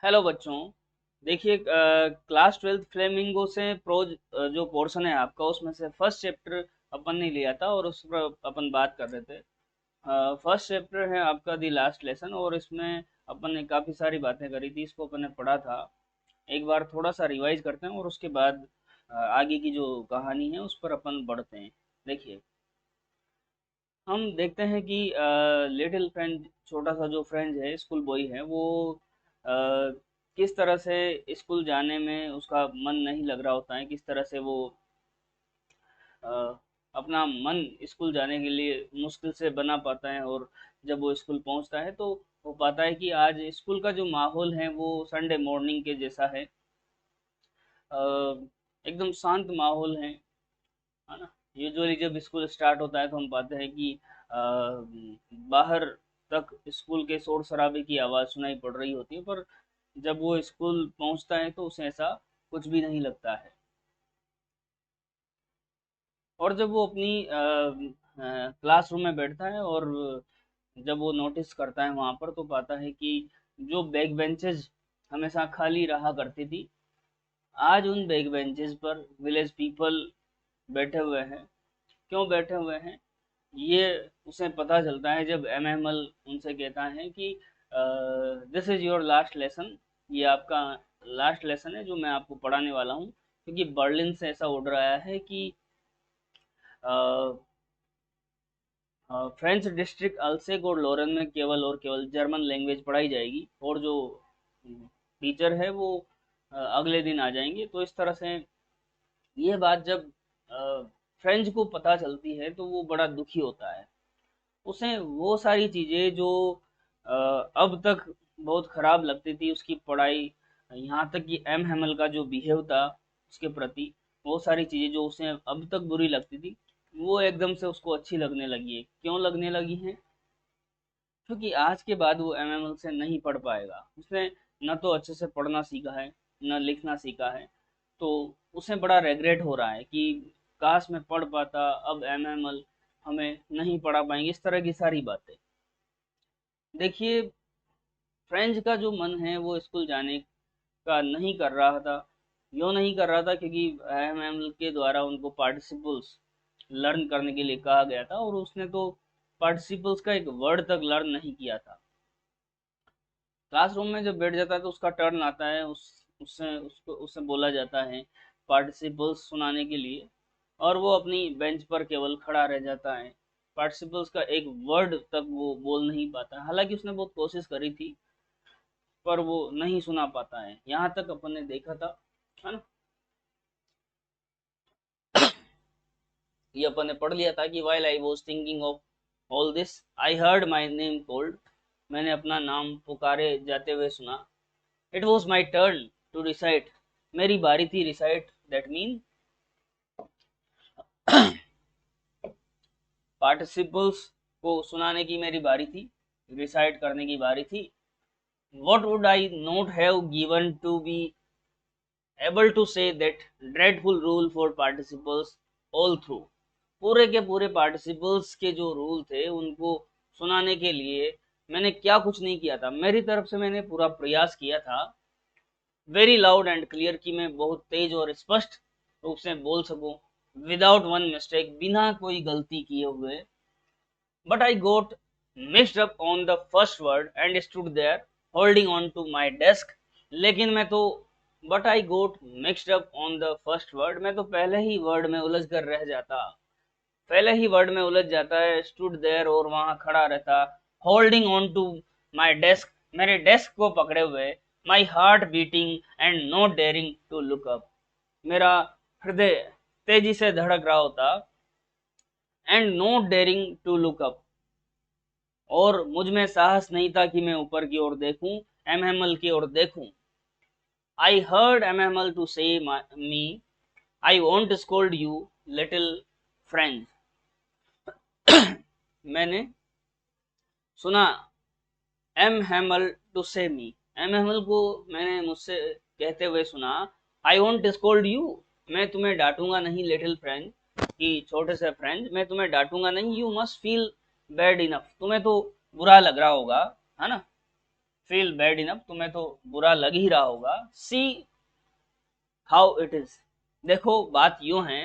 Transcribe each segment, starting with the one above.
Hello बच्चों। देखिए, class 12th flamingo से प्रोज जो पोर्शन है आपका, उसमें से फर्स्ट चैप्टर अपन ने लिया था और उस पर अपन बात कर रहे थे। फर्स्ट चैप्टर है आपका दी लास्ट लेसन, और इसमें अपन ने काफ़ी सारी बातें करी थी, इसको अपन ने पढ़ा था। एक बार थोड़ा सा रिवाइज करते हैं और उसके बाद आगे की जो कहानी है उस पर अपन बढ़ते हैं। देखिए, हम देखते हैं कि लिटिल फ्रेंड, छोटा सा जो फ्रेंड है, स्कूल बॉय है, वो अ, किस तरह से स्कूल जाने में उसका मन नहीं लग रहा होता है, किस तरह से वो अ, अपना मन स्कूल जाने के लिए मुश्किल से बना पाता है। और जब वो स्कूल पहुंचता है तो वो पाता है कि आज स्कूल का जो माहौल है वो संडे मॉर्निंग के जैसा है। अ, एकदम शांत माहौल है ना। यूजुअली जब स्कूल स्टार्ट होता है तो हम पाते हैं कि बाहर तक स्कूल के शोर शराबे की आवाज़ सुनाई पड़ रही होती है, पर जब वो स्कूल पहुंचता है तो उसे ऐसा कुछ भी नहीं लगता है। और जब वो अपनी क्लासरूम में बैठता है और जब वो नोटिस करता है वहाँ पर, तो पाता है कि जो बैक बेंचेस हमेशा खाली रहा करती थी, आज उन बैक बेंचेस पर विलेज पीपल बैठे हुए हैं। क्यों बैठे हुए हैं, ये उसे पता चलता है जब एमएमएल उनसे कहता है कि this is your last lesson. ये आपका लास्ट लेसन है जो मैं आपको पढ़ाने वाला हूँ, क्योंकि बर्लिन से ऐसा ऑर्डर आया है कि फ्रेंच डिस्ट्रिक्ट अल्सेग और लोरेन में केवल और केवल जर्मन लैंग्वेज पढ़ाई जाएगी, और जो टीचर है वो अगले दिन आ जाएंगे। तो इस तरह से ये बात जब फ्रेंच को पता चलती है तो वो बड़ा दुखी होता है। उसे वो सारी चीज़ें जो अब तक बहुत ख़राब लगती थी, उसकी पढ़ाई, यहाँ तक कि एम हैमल का जो बिहेव था उसके प्रति, वो सारी चीज़ें जो उसे अब तक बुरी लगती थी, वो एकदम से उसको अच्छी लगने लगी है। क्यों लगने लगी हैं? क्योंकि आज के बाद वो एमएमएल से नहीं पढ़ पाएगा। उसने न तो अच्छे से पढ़ना सीखा है, न लिखना सीखा है। तो उसे बड़ा रेग्रेट हो रहा है कि काश मैं पढ़ पाता, अब एमएमएल हमें नहीं पढ़ा पाएंगे, इस तरह की सारी बातें। देखिए, फ्रेंच का जो मन है वो स्कूल जाने का नहीं कर रहा था। यूँ नहीं कर रहा था क्योंकि एमएमएल के द्वारा उनको पार्टिसिपल्स लर्न करने के लिए कहा गया था, और उसने तो पार्टिसिपल्स का एक वर्ड तक लर्न नहीं किया था। क्लासरूम में जब बैठ जाता है तो उसका टर्न आता है, उससे बोला जाता है पार्टिसिपल्स सुनाने के लिए, और वो अपनी बेंच पर केवल खड़ा रह जाता है। पार्टिसिपल्स का एक वर्ड तक वो बोल नहीं पाता, हालांकि उसने बहुत कोशिश करी थी, पर वो नहीं सुना पाता है। यहाँ तक अपन ने देखा था, है ना। ये अपन ने पढ़ लिया था कि while I was thinking of all this, I heard my name called। मैंने अपना नाम पुकारे जाते हुए सुना। It was my turn to recite। मेरी बारी थी रिसाइट, दैट मीन पार्टिसिपल्स को सुनाने की मेरी बारी थी, रिसाइट करने की बारी थी। What would I not have given to be able to say that dreadful rule for participles all through। पूरे के पूरे पार्टिसिपल्स के जो रूल थे उनको सुनाने के लिए मैंने क्या कुछ नहीं किया था। मेरी तरफ से मैंने पूरा प्रयास किया था, वेरी लाउड एंड क्लियर, कि मैं बहुत तेज और स्पष्ट रूप से बोल सकूं, विदाउट वन मिस्टेक, बिना कोई गलती किए हुए। But I got mixed up on the first word and stood there holding on to my desk. लेकिन मैं तो but I got mixed up on the first word, मैं तो पहले ही वर्ड में उलझ कर रह जाता, पहले ही वर्ड में उलझ जाता है, स्टूड देयर, और वहां खड़ा रहता, holding on to my desk, मेरे डेस्क को पकड़े हुए, my heart beating and not daring to look up, मेरा हृदय तेजी से धड़क रहा होता, and not daring to look up, और मुझ में साहस नहीं था कि मैं ऊपर की ओर देखूं, एमएमएल की ओर देखूं। I heard M Hamel to say me, I won't scold you little friend. मैंने सुना M हैमल to say me, M हैमल को मैंने मुझसे कहते हुए सुना, आई वॉन्ट स्कोल्ड यू, मैं तुम्हें डांटूंगा नहीं लिटिल फ्रेंड, कि छोटे से फ्रेंड, मैं तुम्हें डांटूंगा नहीं, you must feel bad enough, तुम्हें तो बुरा लग रहा होगा, है ना। फील बैड इनफ, तुम्हें तो बुरा लग ही रहा होगा। सी हाउ इट इज, देखो बात यूं है।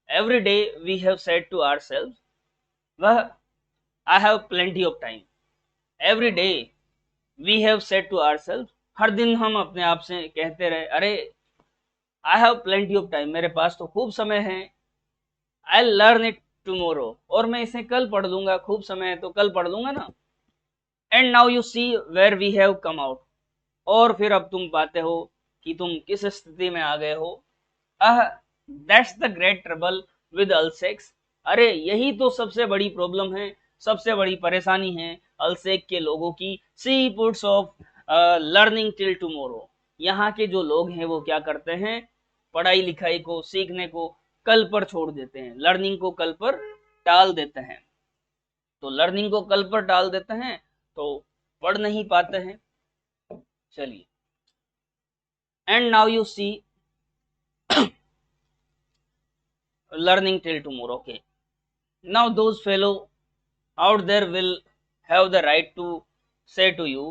Every day we have said to our self, वह I have plenty of time. Every day we have said to our self, हर दिन हम अपने आप से कहते रहे, अरे I have plenty of time, मेरे पास तो खूब समय है। आई लर्न इट टुमारो, और मैं इसे कल पढ़ लूंगा, खूब समय है तो कल पढ़ लूंगा ना। And now you see where we have come out, और फिर अब तुम पाते हो कि तुम किस स्थिति में आ गए हो। Uh that's the great trouble with Alsace, अरे यही तो सबसे बड़ी प्रॉब्लम है, सबसे बड़ी परेशानी है अल्सेक के लोगों की। She puts off learning till tomorrow, यहाँ के जो लोग हैं वो क्या करते हैं, पढ़ाई लिखाई को, सीखने को कल पर छोड़ देते हैं, लर्निंग को कल पर टाल देते हैं। तो लर्निंग को कल पर टाल देते हैं तो पढ़ नहीं पाते हैं। चलिए, and now you see learning till tomorrow, okay, now those fellow out there will have the right to say to you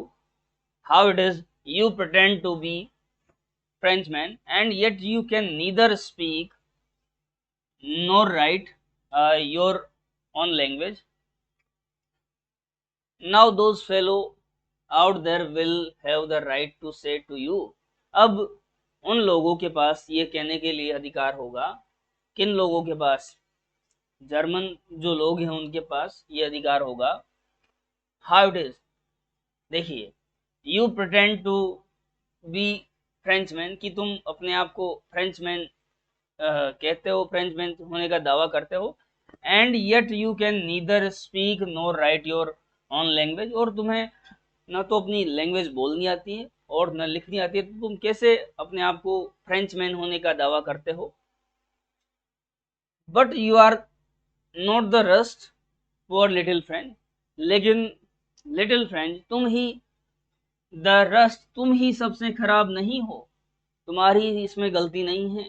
how it is you pretend to be Frenchman and yet you can neither speak nor write your own language. Now those fellow out there will have the right to say to you, अब उन लोगों के पास ये कहने के लिए अधिकार होगा, किन लोगों के पास, जर्मन जो लोग हैं उनके पास ये अधिकार होगा। हाउ इट इज, देखिए, you pretend to be Frenchman, कि तुम अपने आप को फ्रेंचमैन कहते हो, फ्रेंचमैन होने का दावा करते हो। And yet you can neither speak NOR right your on language, और तुम्हें न तो अपनी लैंग्वेज बोलनी आती है और न लिखनी आती है, तो तुम कैसे अपने आप को फ्रेंचमैन होने का दावा करते हो। But you are not the worst poor little friend, लेकिन लिटिल फ्रेंड तुम ही, द रस्ट तुम ही सबसे खराब नहीं हो, तुम्हारी इसमें गलती नहीं है।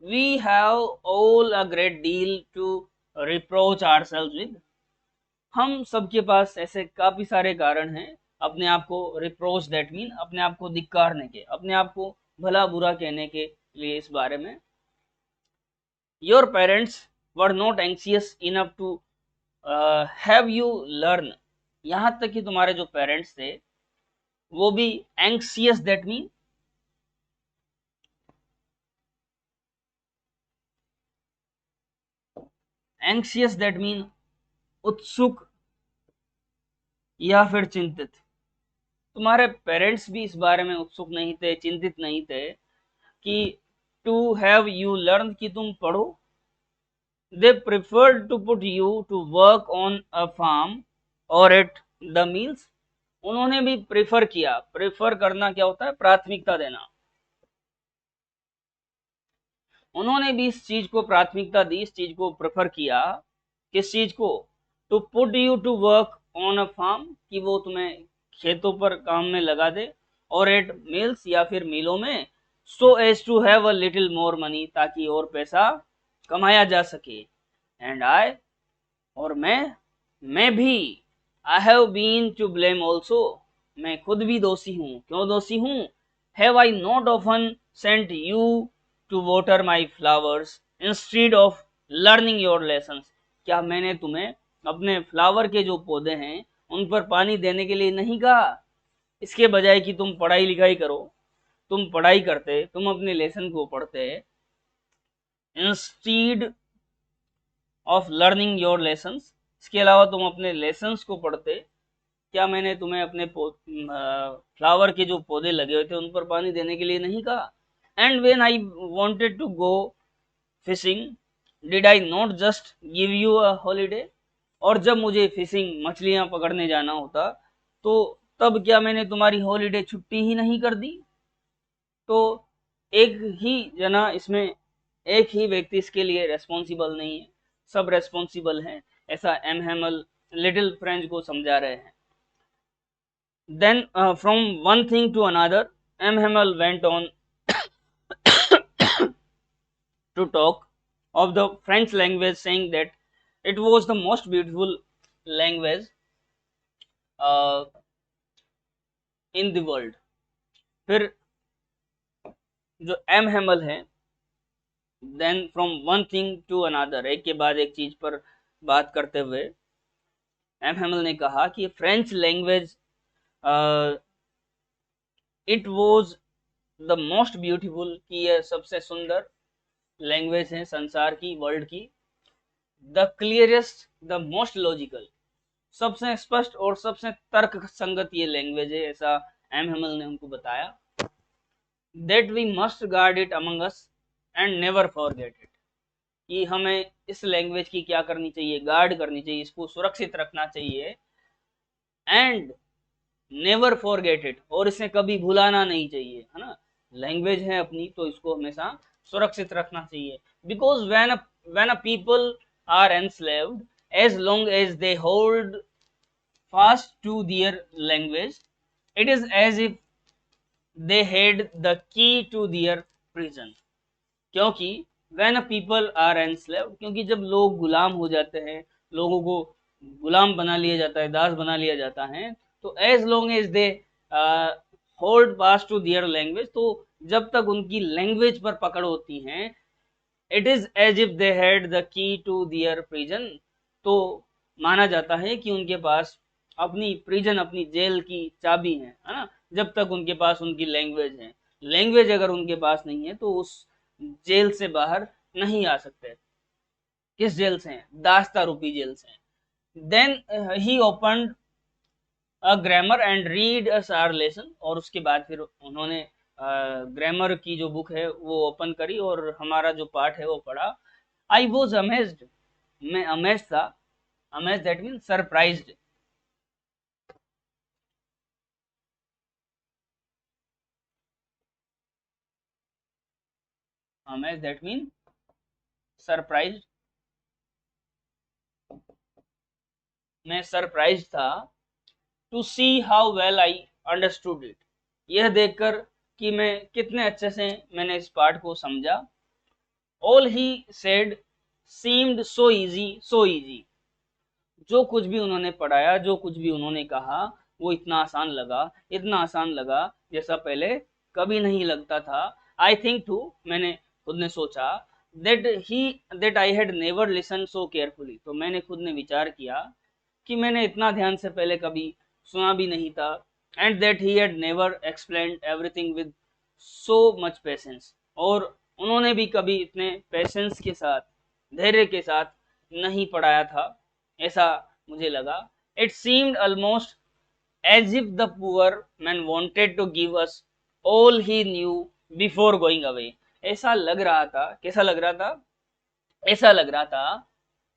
We have all a great deal to reproach ourselves with, हम सबके पास ऐसे काफी सारे कारण हैं अपने आप को रिप्रोच, दैट मीन अपने आप को धिक्कारने के, अपने आप को भला बुरा कहने के लिए इस बारे में। Your parents were not anxious enough to have you learn, यहाँ तक कि तुम्हारे जो पेरेंट्स थे वो भी anxious, that mean anxious that mean उत्सुक या फिर चिंतित, तुम्हारे पेरेंट्स भी इस बारे में उत्सुक नहीं थे, चिंतित नहीं थे कि टू हैव यू लर्न, कि तुम पढ़ो। They preferred to put you to work on a farm or at the mills, उन्होंने भी प्रेफर किया, प्रेफर करना क्या होता है, प्राथमिकता देना, उन्होंने भी इस चीज को प्राथमिकता दी, इस चीज को प्रेफर किया, किस चीज को, to put you to work on a farm, कि वो तुम्हें खेतों पर काम में लगा दे, और एट मिल्स या फिर मिलों में, so as to have a little more money, ताकि और पैसा कमाया जा सके। एंड आई, और मैं भी, I have been to blame also, मैं खुद भी दोषी हूँ, क्यों दोषी हूँ, have I not often sent you to water my flowers instead of learning your lessons, क्या मैंने तुम्हें अपने फ्लावर के जो पौधे हैं उन पर पानी देने के लिए नहीं कहा, इसके बजाय कि तुम पढ़ाई लिखाई करो, तुम पढ़ाई करते, तुम अपने लेसन को पढ़ते, instead of learning your lessons, इसके अलावा तुम अपने लेसन्स को पढ़ते, क्या मैंने तुम्हें अपने फ्लावर के जो पौधे लगे हुए थे उन पर पानी देने के लिए नहीं कहा। And when I wanted to go fishing did I not just give you a holiday, और जब मुझे फिशिंग मछलियां पकड़ने जाना होता तो तब क्या मैंने तुम्हारी हॉलीडे छुट्टी ही नहीं कर दी। तो एक ही जना इसमें, एक ही व्यक्ति इसके लिए रेस्पॉन्सिबल नहीं है, सब रेस्पॉन्सिबल हैं, ऐसा एम हैमल लिटिल फ्रेंच को समझा रहे हैं। Then from one thing to another M Hamel went on to talk of the French language, saying that it was the most beautiful language uh, in the world. फिर जो M Hamel है, then from one thing to another, एक के बाद एक चीज पर बात करते हुए एम हेमल ने कहा कि French language it was the most beautiful, कि यह सबसे सुंदर लैंग्वेज है संसार की, वर्ल्ड की। The clearest, the most logical, सबसे स्पष्ट और सबसे तर्क संगत ये लैंग्वेज है, ऐसा एम हेमल ने उनको बताया। That we must guard it among us and never forget it, कि हमें इस लैंग्वेज की क्या करनी चाहिए, गार्ड करनी चाहिए, इसको सुरक्षित रखना चाहिए। एंड नेवर फॉरगेट इट, और इसे कभी भुलाना नहीं चाहिए, है ना। लैंग्वेज है अपनी तो इसको हमेशा सुरक्षित रखना चाहिए। Because when a people are enslaved, as long as they hold fast to their language, it is as if they had the key to their prison। क्योंकि when a people are enslaved, क्योंकि जब लोग गुलाम हो जाते हैं, लोगों को गुलाम बना लिया जाता है, दास बना लिया जाता है, तो as long as they hold fast to their language, तो जब तक उनकी लैंग्वेज पर पकड़ होती है, it is as if they had the key to their prison, तो माना जाता है कि उनके पास अपनी प्रिजन, अपनी जेल की चाबी है ना। जब तक उनके पास उनकी लैंग्वेज है, लैंग्वेज अगर उनके पास नहीं है तो उस जेल से बाहर नहीं आ सकते। किस जेल से हैं? दास्ता रूपी जेल से। Then he opened a grammar and read us our lesson, और उसके बाद फिर उन्होंने ग्रामर की जो बुक है वो ओपन करी और हमारा जो पाठ है वो पढ़ा। आई वॉज अमेज्ड, मैं अमेज था। Amaze that mean surprised. Amaze that mean surprised, मैं सरप्राइज था। To see how well I understood it, यह देखकर कि मैं कितने अच्छे से मैंने इस पाठ को समझा। All he said seemed so easy, so easy, जो कुछ भी उन्होंने पढ़ाया, जो कुछ भी उन्होंने कहा, वो इतना आसान लगा, इतना आसान लगा जैसा पहले कभी नहीं लगता था। आई थिंक टू, मैंने खुद ने सोचा, that I had never listen so carefully, तो मैंने खुद ने विचार किया कि मैंने इतना ध्यान से पहले कभी सुना भी नहीं था। And that he had never explained everything with so much patience, और उन्होंने भी कभी इतने पेशेंस के साथ, धैर्य के साथ नहीं पढ़ाया था, ऐसा मुझे लगा। It seemed almost as if the poor man wanted to give us all he knew before going away, ऐसा लग रहा था। कैसा लग रहा था? ऐसा लग रहा था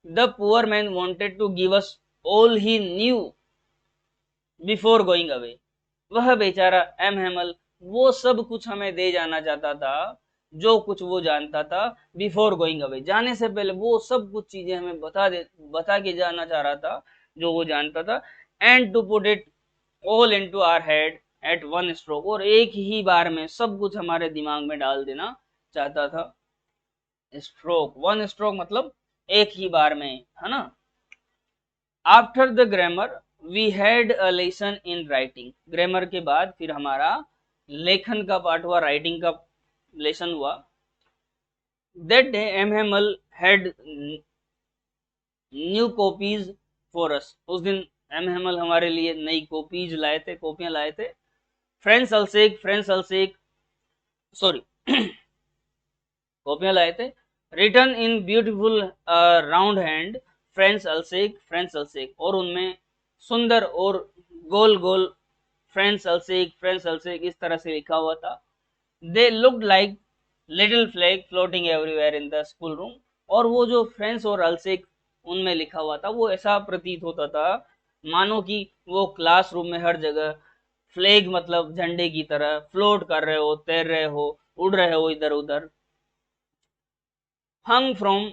the poor man wanted to give us all he knew before going away, वह बेचारा एम हेमल वो सब कुछ हमें दे जाना चाहता था, जो कुछ वो जानता था बिफोर गोइंग अवे, जाने से पहले वो सब कुछ चीजें हमें बता के जाना चाह रहा था जो वो जानता था। And to put it all into our head at one stroke, और एक ही बार में सब कुछ हमारे दिमाग में डाल देना चाहता था। स्ट्रोक, वन स्ट्रोक मतलब एक ही बार में, है ना। After the grammar we had a lesson in writing, grammar के बाद फिर हमारा लेखन का पाठ हुआ, राइटिंग का लेसन हुआ। That day M Hamel had new copies for us, उस दिन एम हेमल हमारे लिए नई कॉपीज लाए थे, कॉपियां लाए थे। फ्रेंच अल्सेक सॉरी कॉपियां लाए थे। रिटर्न इन ब्यूटीफुल राउंड हैंड फ्रेंच अल्सेक, और उनमें सुंदर और गोल गोल फ्रेंच अल्सेक इस तरह से लिखा हुआ था। They looked like little flag floating everywhere in the school room, और वो जो फ्रेंच और अल्सेक उनमें लिखा हुआ था वो ऐसा प्रतीत होता था मानो कि वो क्लासरूम में हर जगह फ्लैग मतलब झंडे की तरह फ्लोट कर रहे हो, तैर रहे हो, उड़ रहे हो इधर उधर। Hung from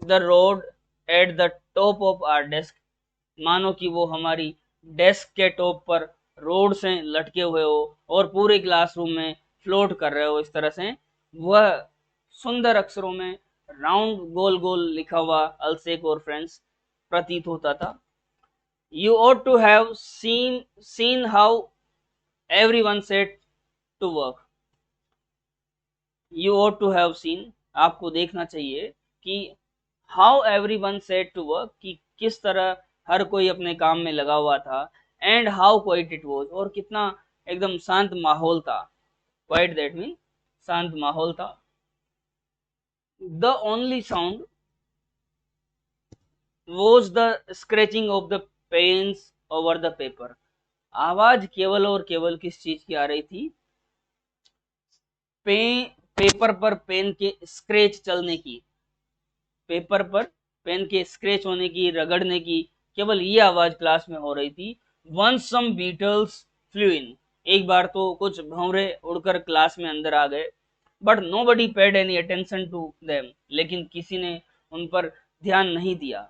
the rod at the top of our desk, मानो कि वो हमारी डेस्क के टॉप पर रोड से लटके हुए हो और पूरे क्लासरूम में फ्लोट कर रहे हो इस तरह से। वह सुंदर अक्षरों में राउंड गोल गोल लिखा हुआ अल्सेक और फ्रेंड्स प्रतीत होता था। You ought to have seen how everyone set to work. You ought to have seen, आपको देखना चाहिए कि how everyone set to work, कि किस तरह हर कोई अपने काम में लगा हुआ था, and how quiet it was, और कितना एकदम शांत माहौल था. Quiet that means शांत माहौल था. The only sound was the scratching of the pens over the paper. आवाज केवल और केवल किस चीज की आ रही थी? पेपर पर पेन के स्क्रैच चलने की, पेपर पर पेन के स्क्रैच होने की, रगड़ने की, केवल ये आवाज क्लास में हो रही थी. Once some beetles flew in, एक बार तो कुछ भंवरे उड़कर क्लास में अंदर आ गए. But nobody paid any attention to them, लेकिन किसी ने उन पर ध्यान नहीं दिया.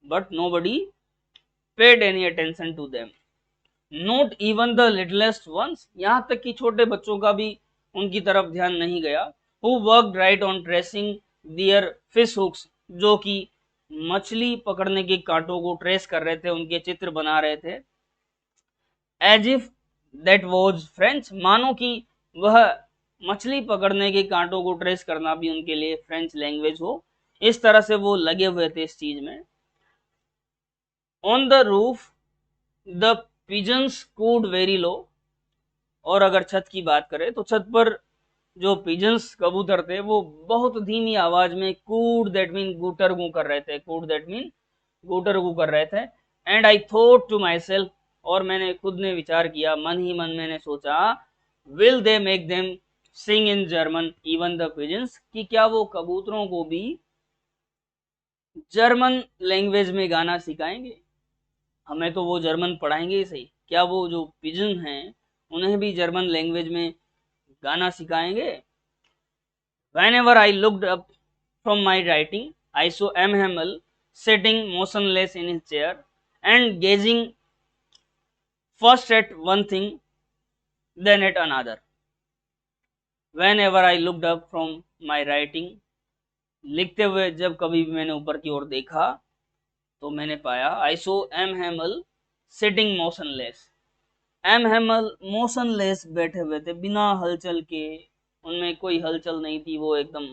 But nobody paid any attention to them. Not even the littlest ones, यहाँ तक कि छोटे बच्चों का भी उनकी तरफ ध्यान नहीं गया. Who worked right on tracing their fish hooks, जो कि मछली पकड़ने के कांटों को ट्रेस कर रहे थे, उनके चित्र बना रहे थे. As if that was French, मानो कि वह मछली पकड़ने के कांटों को ट्रेस करना भी उनके लिए फ्रेंच लैंग्वेज हो. इस तरह से वो लगे हुए थे इस चीज में. On the roof the pigeons cooed very low, और अगर छत की बात करें तो छत पर जो पिजन्स कबूतर थे वो बहुत धीमी आवाज में कूड दैट मीन गूटर गू कर रहे थे, कूड दैट मीन गूटर गू कर रहे थे. And I thought to myself, और मैंने खुद ने विचार किया, मन ही मन मैंने सोचा, will they make them sing in German even the pigeons, कि क्या वो कबूतरों को भी जर्मन लैंग्वेज में गाना सिखाएंगे? हमें तो वो जर्मन पढ़ाएंगे ही सही, क्या वो जो पिजन हैं उन्हें भी जर्मन लैंग्वेज में गाना सिखाएंगे? Whenever I looked up from my writing, I saw M. Hamel sitting motionless in his chair and gazing first at one thing, then at another. Whenever I looked up from my writing, लिखते हुए जब कभी भी मैंने ऊपर की ओर देखा तो मैंने पाया, I saw M. Hamel sitting motionless. M Hamel motionless बैठे हुए थे, बिना हलचल के, उनमें कोई हलचल नहीं थी, वो एकदम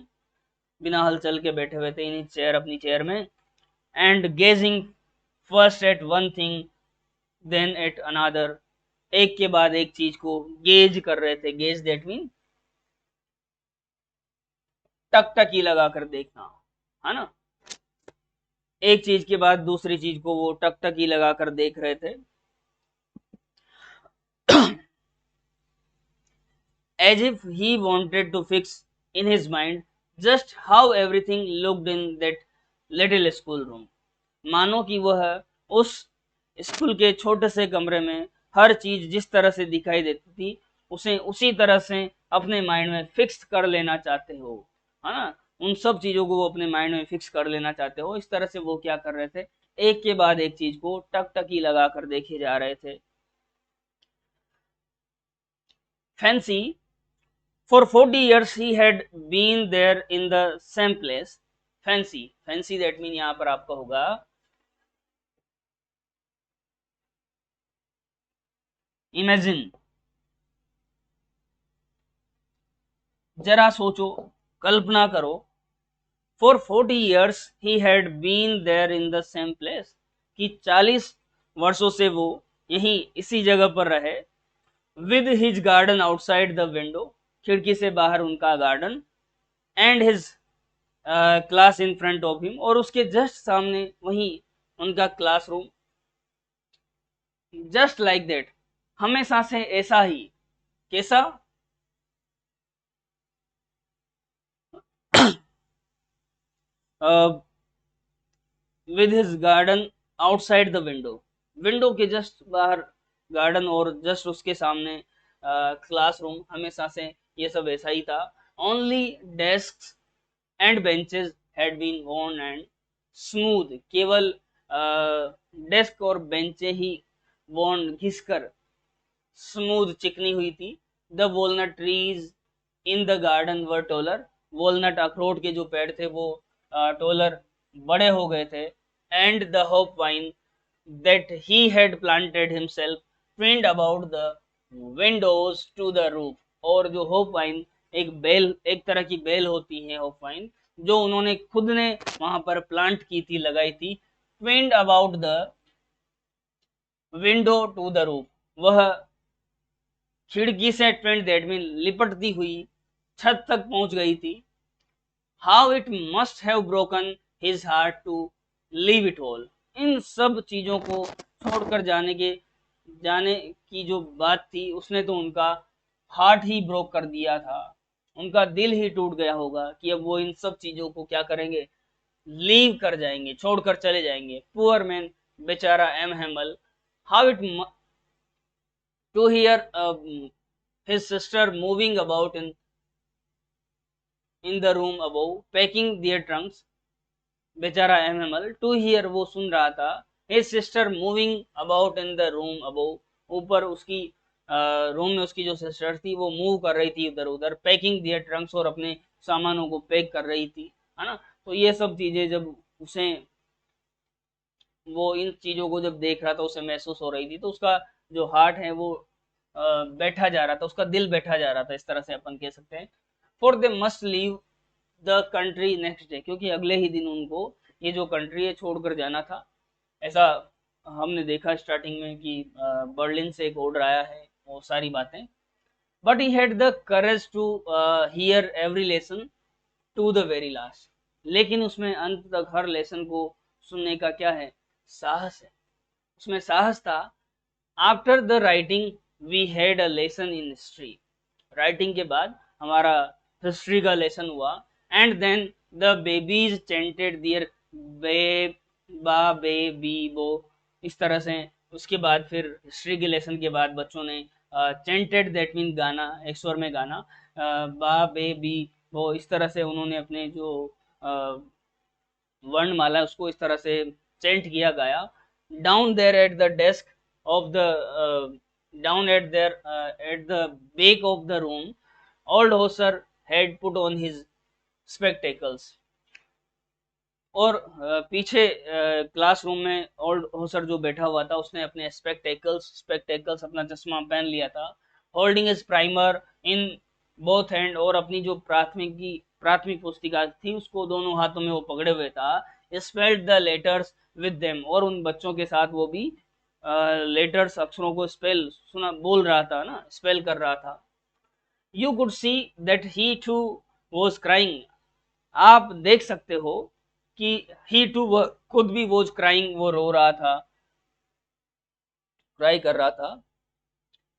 बिना हलचल के बैठे हुए थे इन चेयर, अपनी चेयर में. And gazing first at one thing then at another, एक के बाद एक चीज को गेज कर रहे थे. गेज दैट मीन टकटकी लगा कर देखना, है ना. एक चीज के बाद दूसरी चीज को वो टकटकी लगा कर देख रहे थे. As if he wanted to fix in his mind just how everything looked in that little school room. मानो कि वह उस स्कूल के छोटे से कमरे में हर चीज जिस तरह से दिखाई देती थी उसे उसी तरह से अपने माइंड में फिक्स कर लेना चाहते हो, है ना. उन सब चीजों को वो अपने माइंड में फिक्स कर लेना चाहते हो. इस तरह से वो क्या कर रहे थे, एक के बाद एक चीज को टकटकी लगा कर देखे जा रहे थे. Fancy, for 40 years he had been there in the same place. Fancy, fancy that mean यहाँ पर आपका होगा imagine. जरा सोचो, कल्पना करो. For 40 years he had been there in the same place, कि 40 वर्षों से वो यहीं इसी जगह पर रहे. With his garden outside the window, खिड़की से बाहर उनका garden. And his class in front of him, और उसके जस्ट सामने वही उनका क्लासरूम. जस्ट लाइक दैट, हमेशा से ऐसा ही. कैसा? With his garden outside the window, window के जस्ट बाहर गार्डन और जस्ट उसके सामने क्लासरूम. हमेशा से ये सब ऐसा ही था. Only desk and benches had been worn and smooth, केवल डेस्क और बेंचे ही worn घिसकर स्मूथ चिकनी हुई थी. The walnut trees in the garden were taller, walnut अखरोट के जो पेड़ थे वो टोलर बड़े हो गए थे. And the hop vine that he had planted himself twinned about the windows to the roof, और जो होपवाइन एक बेल, एक तरह की बेल होती है होपवाइन, जो उन्होंने खुद ने वहां पर प्लांट की थी, लगाई थी, twined about the window to the roof, वह खिड़की से ट्विंड दैट मीन लिपटती हुई छत तक पहुंच गई थी। How it must have broken his heart to leave it all, इन सब चीजों को छोड़कर जाने की जो बात थी, उसने तो उनका हार्ट ही ब्रोक कर दिया था, उनका दिल ही टूट गया होगा कि अब वो इन सब चीजों को क्या करेंगे, लीव कर जाएंगे, छोड़कर चले जाएंगे। पुअर मैन, बेचारा M Hamel, how it to hear his sister moving about in the room above packing their trunks, बेचारा एनिमल, टू हियर वो सुन रहा था, his sister moving about in the room above, ऊपर उसकी रूम में उसकी जो सिस्टर थी वो मूव कर रही थी इधर उधर, पैकिंग दियर ट्रंक्स, और अपने सामानों को पैक कर रही थी, है ना। तो ये सब चीजें जब उसे, वो इन चीजों को जब देख रहा था, उसे महसूस हो रही थी, तो उसका जो हार्ट है वो बैठा जा रहा था, उसका दिल बैठा जा रहा था, इस तरह से अपन कह सकते हैं। For they must leave the country next day, क्योंकि अगले ही दिन उनको ये जो कंट्री है छोड़कर जाना था। ऐसा हमने देखा स्टार्टिंग में कि बर्लिन से एक ऑर्डर आया है, वो सारी बातें। But he had the courage to hear every lesson to the very last, लेकिन उसमें अंत तक हर लेसन को सुनने का क्या है, साहस है, उसमें साहस था। After the writing we had a lesson in history, writing के बाद हमारा हिस्ट्री का लेसन हुआ। And then the babies chanted their बे बा बे बी बो, इस तरह से उसके बाद फिर हिस्ट्री के लेसन के बाद बच्चों ने चेंटेड दैट मीन गाना, एक स्वर में गाना, बा बे बी वो, इस तरह से उन्होंने अपने जो वर्णमाला उसको इस तरह से चेंट किया, गाया। Down there at the desk of the down at the back of the room, old Hauser had put on his spectacles, और पीछे क्लासरूम में ओल्ड होसर जो बैठा हुआ था, उसने अपने स्पेक्टेकल्स अपना चश्मा पहन लिया था। Holding is primer in both hand, और अपनी जो प्राथमिक पुस्तिका थी उसको दोनों हाथों में वो पकड़े हुए था। Spelled the letters with them, और उन बच्चों के साथ वो भी लेटर्स, अक्षरों को स्पेल सुना, बोल रहा था ना, स्पेल कर रहा था। You could see that he too was crying, आप देख सकते हो कि ही टू खुद भी वॉज क्राइंग, वो रो रहा था, क्राई कर रहा था।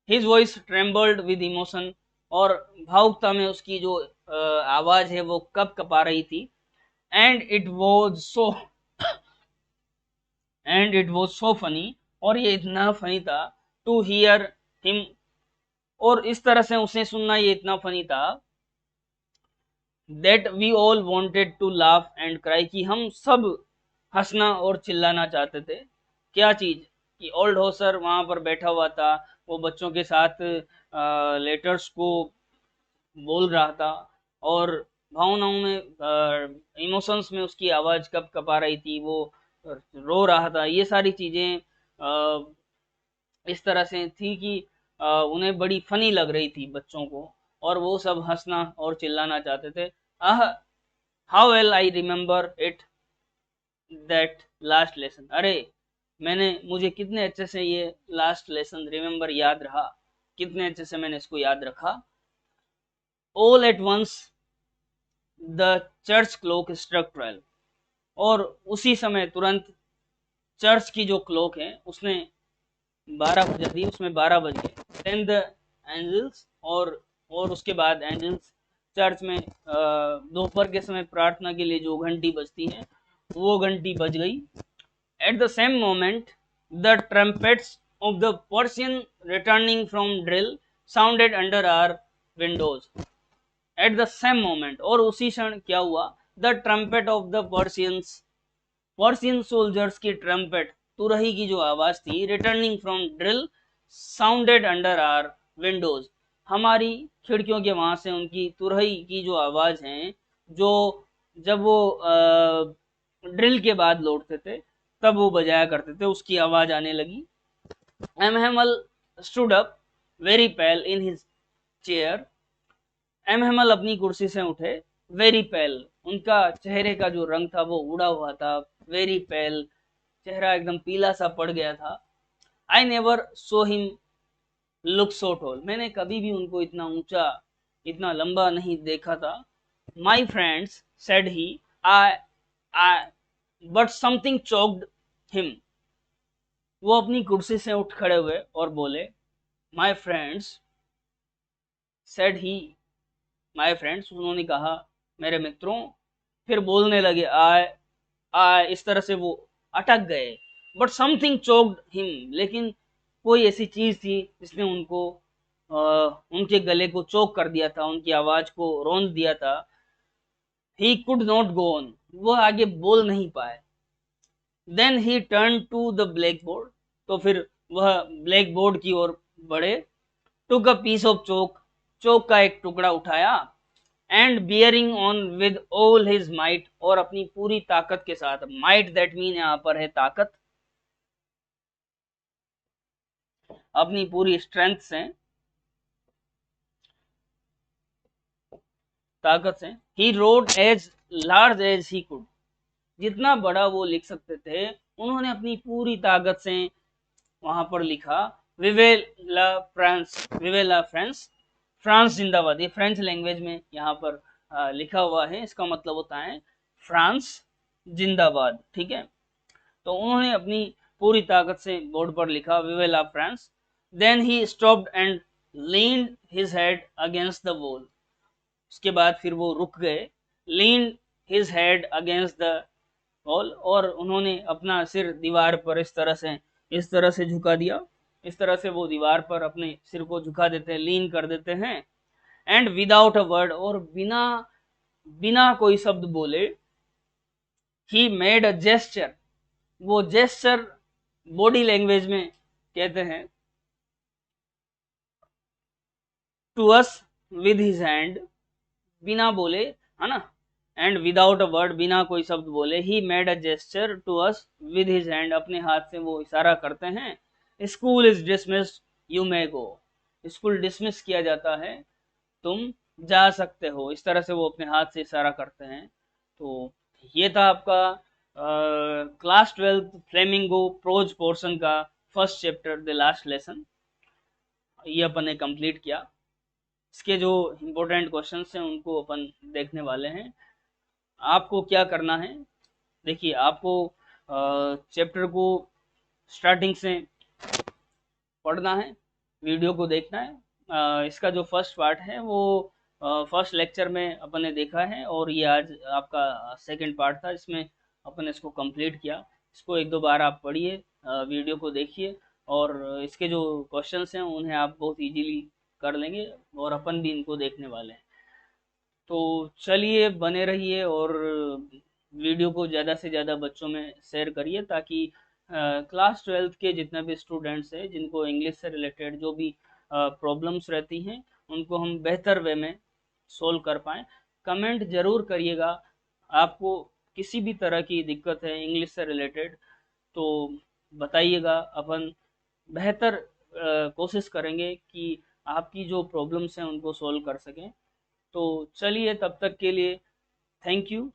His voice trembled with emotion, और भावुकता में उसकी जो आवाज है वो कप कपा रही थी। And it was so and it was so funny, और ये इतना फनी था, टू हियर हिम, और इस तरह से उसे सुनना ये इतना फनी था, that we all wanted to laugh and cry, कि हम सब हंसना और चिल्लाना चाहते थे। क्या चीज, कि ओल्ड होसर वहां पर बैठा हुआ था, वो बच्चों के साथ लेटर्स को बोल रहा था, और भावनाओं में, इमोशंस में उसकी आवाज कब कपा रही थी, वो रो रहा था। ये सारी चीजें इस तरह से थी कि उन्हें बड़ी फनी लग रही थी बच्चों को, और वो सब हंसना और चिल्लाना चाहते थे। Ah, how well I remember it that last lesson, अरे मुझे कितने अच्छे से ये लास्ट लेसन रिमेम्बर, याद रहा, कितने अच्छे से मैंने इसको याद रखा। All at once the church clock struck 12, और उसी समय तुरंत चर्च की जो क्लॉक है उसने 12 बजा दी, उसमें 12 बज गए। देन द एंजल्स, और उसके बाद एंजल्स, चर्च में दोपहर के समय प्रार्थना के लिए जो घंटी बजती है वो घंटी बज गई। At the same moment the trumpets of the Persian returning from drill sounded under our windows. At the same moment, और उसी क्षण क्या हुआ, the trumpet of the Persian soldiers की ट्रम्पेट, तुरही की जो आवाज थी, returning from drill sounded under our windows, हमारी खिड़कियों के वहां से उनकी तुरही की जो आवाज है, जो जब वो ड्रिल के बाद लौटते थे तब वो बजाया करते थे, उसकी आवाज आने लगी। M Hamel stood up very pale in his chair. M Hamel अपनी कुर्सी से उठे। वेरी पेल, उनका चेहरे का जो रंग था वो उड़ा हुआ था। वेरी पेल, चेहरा एकदम पीला सा पड़ गया था। I never saw him look so tall, मैंने कभी भी उनको इतना ऊंचा, इतना लंबा नहीं देखा था। My friends said he, I I but something choked him, वो अपनी कुर्सी से उठ खड़े हुए और बोले, my friends said he, my friends, उन्होंने कहा मेरे मित्रों। फिर बोलने लगे, आई इस तरह से वो अटक गए। बट समथिंग चोक्ड हिम, लेकिन कोई ऐसी चीज थी जिसने उनको उनके गले को चोक कर दिया था, उनकी आवाज को रोंद दिया था। He could not go on, वो आगे बोल नहीं पाए। Then he turn to the blackboard, तो फिर वह ब्लैक बोर्ड की ओर बढ़े। टुक अ पीस ऑफ चोक, चोक का एक टुकड़ा उठाया। And bearing on with all his might, और अपनी पूरी ताकत के साथ, माइट दैट मीन यहाँ पर है ताकत, अपनी पूरी स्ट्रेंथ से, ताकत से, he rode as large as he could, जितना बड़ा वो लिख सकते थे उन्होंने अपनी पूरी ताकत से वहां पर लिखा। विवे ला फ्रांस, विवे ला फ्रांस, फ्रांस जिंदाबाद, ये फ्रेंच लैंग्वेज में यहाँ पर लिखा हुआ है, इसका मतलब होता है फ्रांस जिंदाबाद। ठीक है, तो उन्होंने अपनी पूरी ताकत से बोर्ड पर लिखा, विवे ला France. Then he stopped and leaned his head against the wall, उसके बाद फिर वो रुक गए। Leaned his head against the wall, और उन्होंने अपना सिर दीवार पर इस तरह से झुका दिया। इस तरह से वो दीवार पर अपने सिर को झुका देते हैं, लीन कर देते हैं। एंड विदाउट अ वर्ड, और बिना बिना कोई शब्द बोले, ही मेड अ जेस्चर, वो जेस्चर बॉडी लैंग्वेज में कहते हैं, to us with his hand, बिना बोले, है ना, एंड विदाउट अ वर्ड, बिना कोई शब्द बोले, he made a gesture to us with his hand, अपने हाथ से वो इशारा करते हैं। School is dismissed, you may go, school dismiss किया जाता है, तुम जा सकते हो, इस तरह से वो अपने हाथ से इशारा करते हैं। तो ये था आपका क्लास 12 फ्लेमिंगो प्रोज पोर्शन का first chapter, the last lesson, ये अपन ने कंप्लीट किया। इसके जो इम्पोर्टेंट क्वेश्चंस हैं उनको अपन देखने वाले हैं। आपको क्या करना है, देखिए, आपको चैप्टर को स्टार्टिंग से पढ़ना है, वीडियो को देखना है। इसका जो फर्स्ट पार्ट है वो फर्स्ट लेक्चर में अपन ने देखा है, और ये आज आपका सेकंड पार्ट था, इसमें अपन ने इसको कंप्लीट किया। इसको एक दो बार आप पढ़िए, वीडियो को देखिए, और इसके जो क्वेश्चंस हैं उन्हें आप बहुत इजीली कर लेंगे, और अपन भी इनको देखने वाले हैं। तो चलिए, बने रहिए, और वीडियो को ज़्यादा से ज़्यादा बच्चों में शेयर करिए, ताकि क्लास 12 के जितने भी स्टूडेंट्स हैं जिनको इंग्लिश से रिलेटेड जो भी प्रॉब्लम्स रहती हैं उनको हम बेहतर वे में सोल्व कर पाएँ। कमेंट ज़रूर करिएगा, आपको किसी भी तरह की दिक्कत है इंग्लिश से रिलेटेड तो बताइएगा, अपन बेहतर कोशिश करेंगे कि आपकी जो प्रॉब्लम्स हैं उनको सोल्व कर सकें। तो चलिए, तब तक के लिए थैंक यू।